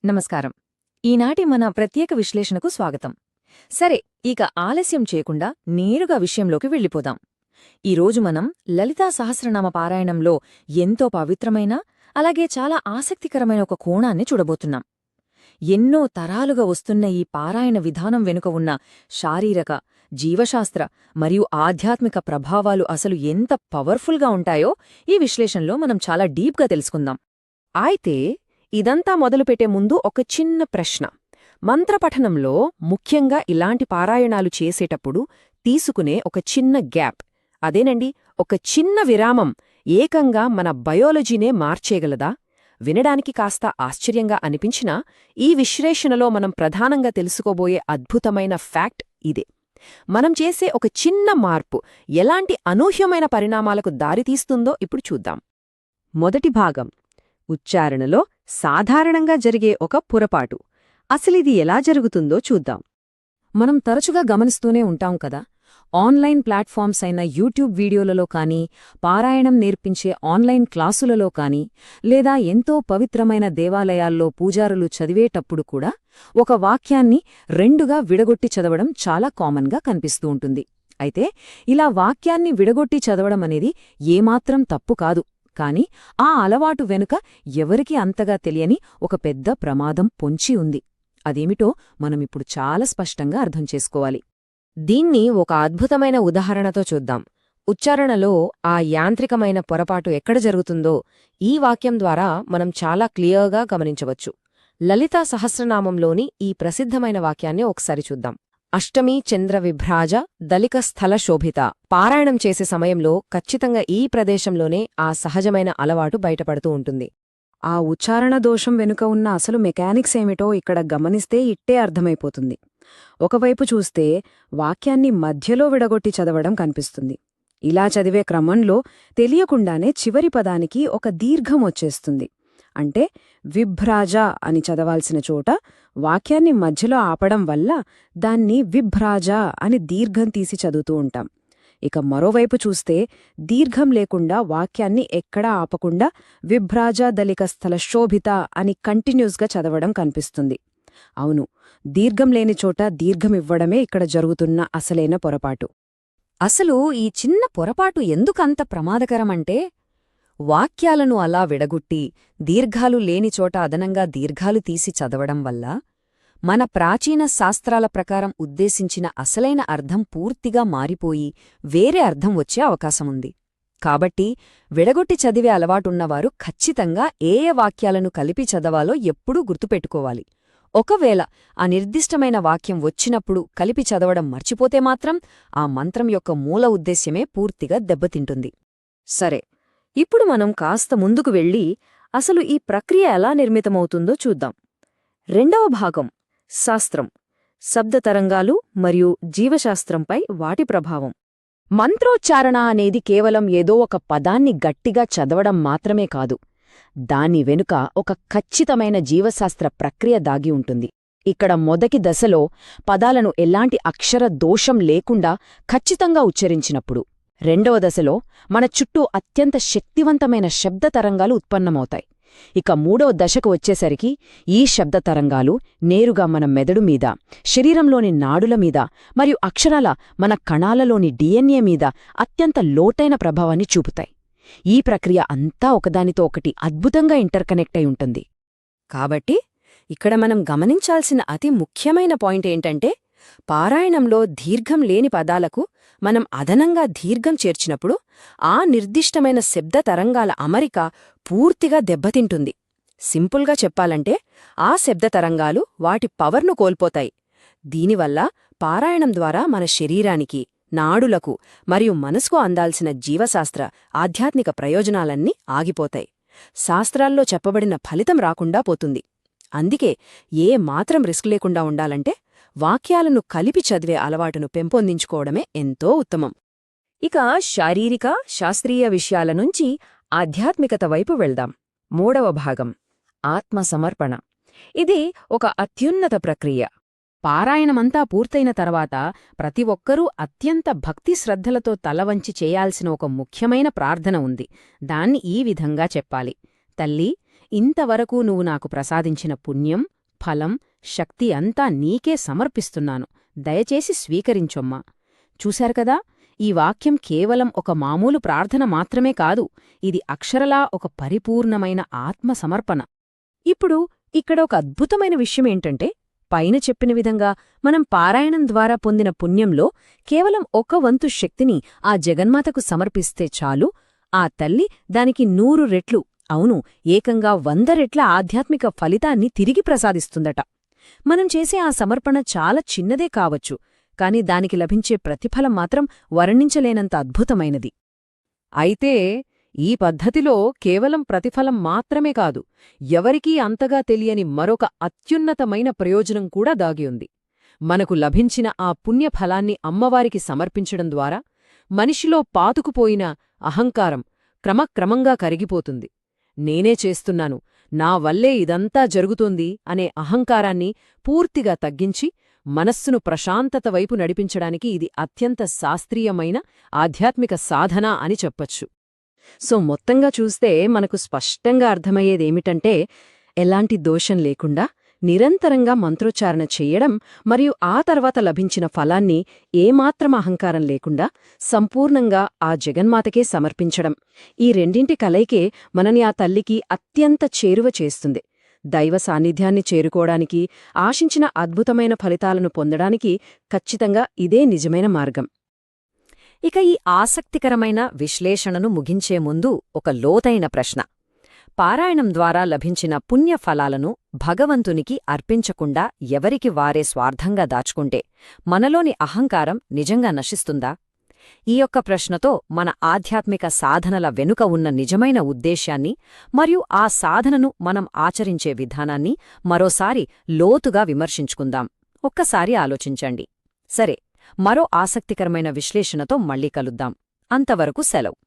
నమస్కారం. ఈనాటి మన ప్రత్యేక విశ్లేషణకు స్వాగతం. సరే, ఇక ఆలస్యం చేయకుండా నేరుగా విషయంలోకి వెళ్ళిపోదాం. ఈరోజు మనం లలితా సహస్రనామ పారాయణంలో ఎంతో పవిత్రమైన, అలాగే చాలా ఆసక్తికరమైన ఒక కోణాన్ని చూడబోతున్నాం. ఎన్నో తరాలుగా వస్తున్న ఈ పారాయణ విధానం వెనుక ఉన్న శారీరక, జీవశాస్త్ర మరియు ఆధ్యాత్మిక ప్రభావాలు అసలు ఎంత పవర్ఫుల్గా ఉంటాయో ఈ విశ్లేషణలో మనం చాలా డీప్గా తెలుసుకుందాం. అయితే ఇదంతా మొదలుపెట్టే ముందు ఒక చిన్న ప్రశ్న. మంత్రపఠనంలో ముఖ్యంగా ఇలాంటి పారాయణాలు చేసేటప్పుడు తీసుకునే ఒక చిన్న గ్యాప్, అదేనండి ఒక చిన్న విరామం ఏకంగా మన బయాలజీనే మార్చేయగలదా? వినడానికి కాస్త ఆశ్చర్యంగా అనిపించినా ఈ విశ్లేషణలో మనం ప్రధానంగా తెలుసుకోబోయే అద్భుతమైన ఫ్యాక్ట్ ఇదే. మనం చేసే ఒక చిన్న మార్పు ఎలాంటి అనూహ్యమైన పరిణామాలకు దారితీస్తుందో ఇప్పుడు చూద్దాం. మొదటి భాగం, ఉచ్చారణలో సాధారణంగా జరిగే ఒక పొరపాటు. అసలిది ఎలా జరుగుతుందో చూద్దాం. మనం తరచుగా గమనిస్తూనే ఉంటాం కదా, ఆన్లైన్ ప్లాట్ఫామ్స్ అయిన యూట్యూబ్ వీడియోలలో కానీ, పారాయణం నేర్పించే ఆన్లైన్ క్లాసులలో కానీ, లేదా ఎంతో పవిత్రమైన దేవాలయాల్లో పూజారులు చదివేటప్పుడు కూడా ఒక వాక్యాన్ని రెండుగా విడగొట్టి చదవడం చాలా కామన్గా కనిపిస్తూ ఉంటుంది. అయితే ఇలా వాక్యాన్ని విడగొట్టి చదవడమనేది ఏమాత్రం తప్పు కాదు. కాని ఆ అలవాటు వెనుక ఎవరికీ అంతగా తెలియని ఒక పెద్ద ప్రమాదం పొంచి ఉంది. అదేమిటో మనమిప్పుడు చాలా స్పష్టంగా అర్థం చేసుకోవాలి. దీన్ని ఒక అద్భుతమైన ఉదాహరణతో చూద్దాం. ఉచ్చారణలో ఆ యాంత్రికమైన పొరపాటు ఎక్కడ జరుగుతుందో ఈ వాక్యం ద్వారా మనం చాలా క్లియర్గా గమనించవచ్చు. లలితా సహస్రనామంలోని ఈ ప్రసిద్ధమైన వాక్యాన్ని ఒకసారి చూద్దాం. అష్టమీ చంద్ర విభ్రాజ దళిక స్థల శోభిత. పారాయణం చేసే సమయంలో ఖచ్చితంగా ఈ ప్రదేశంలోనే ఆ సహజమైన అలవాటు బయటపడుతూ ఉంటుంది. ఆ ఉచ్చారణ దోషం వెనుక ఉన్న అసలు మెకానిక్స్ ఏమిటో ఇక్కడ గమనిస్తే ఇట్టే అర్థమైపోతుంది. ఒకవైపు చూస్తే వాక్యాన్ని మధ్యలో విడగొట్టి చదవడం కనిపిస్తుంది. ఇలా చదివే క్రమంలో తెలియకుండానే చివరి పదానికి ఒక దీర్ఘం వచ్చేస్తుంది. అంటే విభ్రాజ అని చదవాల్సిన చోట వాక్యాన్ని మధ్యలో ఆపడం వల్ల దాన్ని విభ్రాజ అని దీర్ఘం తీసి చదువుతూ ఉంటాం. ఇక మరోవైపు చూస్తే దీర్ఘం లేకుండా వాక్యాన్ని ఎక్కడా ఆపకుండా విభ్రాజ దళిక స్థల శోభిత అని కంటిన్యూస్గా చదవడం కనిపిస్తుంది. అవును, దీర్ఘం లేని చోట దీర్ఘమివ్వడమే ఇక్కడ జరుగుతున్న అసలైన పొరపాటు. అసలు ఈ చిన్న పొరపాటు ఎందుకంత ప్రమాదకరమంటే, వాక్యాలను అలా విడగొట్టి దీర్ఘాలు లేనిచోట అదనంగా దీర్ఘాలు తీసి చదవడం వల్ల మన ప్రాచీన శాస్త్రాల ప్రకారం ఉద్దేశించిన అసలైన అర్థం పూర్తిగా మారిపోయి వేరే అర్థం వచ్చే అవకాశముంది. కాబట్టి విడగొట్టి చదివే అలవాటున్నవారు ఖచ్చితంగా ఏ వాక్యాలను కలిపి చదవాలో ఎప్పుడూ గుర్తుపెట్టుకోవాలి. ఒకవేళ ఆ నిర్దిష్టమైన వాక్యం వచ్చినప్పుడు కలిపి చదవడం మర్చిపోతే మాత్రం ఆ మంత్రం యొక్క మూల ఉద్దేశ్యమే పూర్తిగా దెబ్బతింటుంది. సరే, ఇప్పుడు మనం కాస్త ముందుకు వెళ్ళి అసలు ఈ ప్రక్రియ ఎలా నిర్మితమవుతుందో చూద్దాం. రెండవ భాగం, శాస్త్రం, శబ్దతరంగాలు మరియు జీవశాస్త్రంపై వాటి ప్రభావం. మంత్రోచ్చారణ అనేది కేవలం ఏదో ఒక పదాన్ని గట్టిగా చదవడం మాత్రమే కాదు. దాని వెనుక ఒక ఖచ్చితమైన జీవశాస్త్ర ప్రక్రియ దాగి ఉంటుంది. ఇక్కడ మొదటి దశలో పదాలను ఎలాంటి అక్షర దోషం లేకుండా ఖచ్చితంగా ఉచ్చరించినప్పుడు, రెండవ దశలో మన చుట్టూ అత్యంత శక్తివంతమైన శబ్దతరంగాలు ఉత్పన్నమవుతాయి. ఇక మూడవ దశకు వచ్చేసరికి ఈ శబ్దతరంగాలు నేరుగా మన మెదడు మీద, శరీరంలోని నాడుల మీద మరియు అక్షరాల మన కణాలలోని DNA మీద అత్యంత లోతైన ప్రభావాన్ని చూపుతాయి. ఈ ప్రక్రియ అంతా ఒకదానితో ఒకటి అద్భుతంగా ఇంటర్కనెక్ట్ అయి ఉంటుంది. కాబట్టి ఇక్కడ మనం గమనించాల్సిన అతి ముఖ్యమైన పాయింట్ ఏంటంటే, పారాయణంలో దీర్ఘం లేని పదాలకు మనం అదనంగా దీర్ఘం చేర్చినప్పుడు ఆ నిర్దిష్టమైన శబ్ద తరంగాల అమరిక పూర్తిగా దెబ్బతింటుంది. సింపుల్గా చెప్పాలంటే ఆ శబ్ద తరంగాలు వాటి పవర్ను కోల్పోతాయి. దీనివల్ల పారాయణం ద్వారా మన శరీరానికి, నాడులకు మరియు మనసుకు అందాల్సిన జీవశాస్త్ర, ఆధ్యాత్మిక ప్రయోజనాలన్నీ ఆగిపోతాయి. శాస్త్రాల్లో చెప్పబడిన ఫలితం రాకుండా పోతుంది. అందుకే ఏ మాత్రం రిస్క్ లేకుండా ఉండాలంటే వాక్యాలను కలిపి చదివే అలవాటును పెంపొందించుకోవడమే ఎంతో ఉత్తమం. ఇక శారీరక, శాస్త్రీయ విషయాల నుంచి ఆధ్యాత్మికత వైపు వెళ్దాం. మూడవ భాగం, ఆత్మసమర్పణ. ఇది ఒక అత్యున్నత ప్రక్రియ. పారాయణమంతా పూర్తయిన తర్వాత ప్రతి ఒక్కరూ అత్యంత భక్తి శ్రద్ధలతో తలవంచి చేయాల్సిన ఒక ముఖ్యమైన ప్రార్థన ఉంది. దాన్ని ఈ విధంగా చెప్పాలి: తల్లీ, ఇంతవరకు నువ్వు నాకు ప్రసాదించిన పుణ్యం, ఫలం, శక్తి అంతా నీకే సమర్పిస్తున్నాను, దయచేసి స్వీకరించొమ్మా. చూశారు కదా, ఈ వాక్యం కేవలం ఒక మామూలు ప్రార్థన మాత్రమే కాదు, ఇది అక్షరలా ఒక పరిపూర్ణమైన ఆత్మసమర్పణ. ఇప్పుడు ఇక్కడ ఒక అద్భుతమైన విషయమేంటంటే, పైన చెప్పిన విధంగా మనం పారాయణం ద్వారా పొందిన పుణ్యంలో కేవలం 1 వంతు శక్తిని ఆ జగన్మాతకు సమర్పిస్తే చాలు, ఆ తల్లి దానికి 100 రెట్లు, అవును, ఏకంగా 100 రెట్ల ఆధ్యాత్మిక ఫలితాన్ని తిరిగి ప్రసాదిస్తుందట. మనం చేసే ఆ సమర్పణ చాలా చిన్నదే కావచ్చు, కాని దానికి లభించే ప్రతిఫలం మాత్రం వర్ణించలేనంత అద్భుతమైనది. అయితే ఈ పద్ధతిలో కేవలం ప్రతిఫలం మాత్రమే కాదు, ఎవరికీ అంతగా తెలియని మరొక అత్యున్నతమైన ప్రయోజనం కూడా దాగి ఉంది. మనకు లభించిన ఆ పుణ్యఫలాన్ని అమ్మవారికి సమర్పించడం ద్వారా మనిషిలో పాతుకుపోయిన అహంకారం క్రమక్రమంగా కరిగిపోతుంది. నేనే చేస్తున్నాను, నా వల్లే ఇదంతా జరుగుతోంది అనే అహంకారాన్ని పూర్తిగా తగ్గించి మనస్సును ప్రశాంతత వైపు నడిపించడానికి ఇది అత్యంత శాస్త్రీయమైన ఆధ్యాత్మిక సాధన అని చెప్పొచ్చు. సో మొత్తంగా చూస్తే మనకు స్పష్టంగా అర్థమయ్యేదేమిటంటే, ఎలాంటి దోషం లేకుండా నిరంతరంగా మంత్రోచ్చారణ చెయ్యడం మరియు ఆ తర్వాత లభించిన ఫలాన్ని ఏమాత్రం అహంకారం లేకుండా సంపూర్ణంగా ఆ జగన్మాతకే సమర్పించడం, ఈ రెండింటి కలయికే మనని ఆ తల్లికి అత్యంత చేరువ చేస్తుంది. దైవ సాన్నిధ్యాన్ని చేరుకోవడానికి, ఆశించిన అద్భుతమైన ఫలితాలను పొందడానికి ఖచ్చితంగా ఇదే నిజమైన మార్గం. ఇక ఈ ఆసక్తికరమైన విశ్లేషణను ముగించే ముందు ఒక లోతైన ప్రశ్న. పారాయణం ద్వారా లభించిన పుణ్యఫలాలను భగవంతునికి అర్పించకుండా ఎవరికి వారే స్వార్థంగా దాచుకుంటే మనలోని అహంకారం నిజంగా నశిస్తుందా? ఈ యొక్క ప్రశ్నతో మన ఆధ్యాత్మిక సాధనల వెనుక ఉన్న నిజమైన ఉద్దేశ్యాన్ని మరియు ఆ సాధనను మనం ఆచరించే విధానాన్ని మరోసారి లోతుగా విమర్శించుకుందాం. ఒక్కసారి ఆలోచించండి. సరే, మరో ఆసక్తికరమైన విశ్లేషణతో మళ్ళీ కలుద్దాం. అంతవరకు సెలవు.